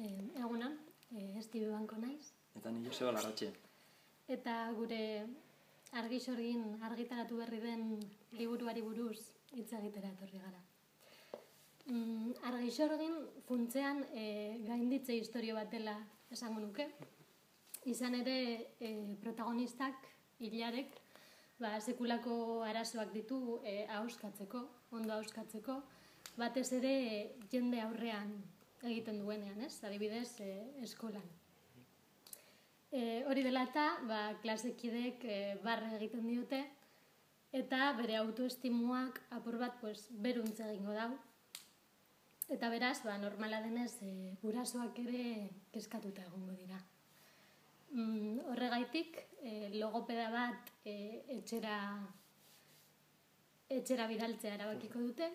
Egunon, Estibe Banko naiz. Eta ni Joseba Larratxe. Eta gure argi-sorgin argitaratu berri den liburuari buruz hitz egitera etorri gara. Argi-sorgin funtzean gainditze istorio bat dela esango nuke. Izan ere protagonistak, Ilarek, sekulako arazoak ditu ondo ahoskatzeko, batez ere jende aurrean egiten duenean, adibidez, eskolan. Hori dela eta, klasekideek barre egiten diote, eta bere autoestimuak apur bat beruntz egingo dau. Eta beraz, normala denez, gurasoak ere kezkatuta egongo dira. Horregaitik, logopeda bat etxera bidaltzea erabakiko dute,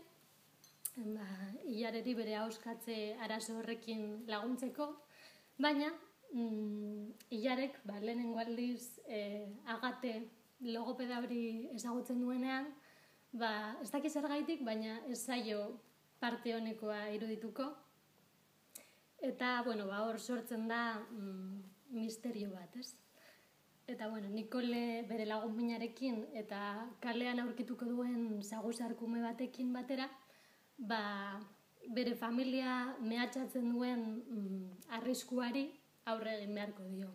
Ilareri bere ahoskatze arazo horrekin laguntzeko, baina Ilarek lehenengo aldiz Agate logopeda hori ezagutzen duenean, ez dakiz zergaitik, baina ez zaio parte honekoa irudituko. Eta, hor sortzen da misterio bat, ez? Eta, Nikole bere lagun minarekin eta kalean aurkituko duen saguzarkume batekin batera, bere familia mehatxatzen duen arriskuari aurre egin beharko dio.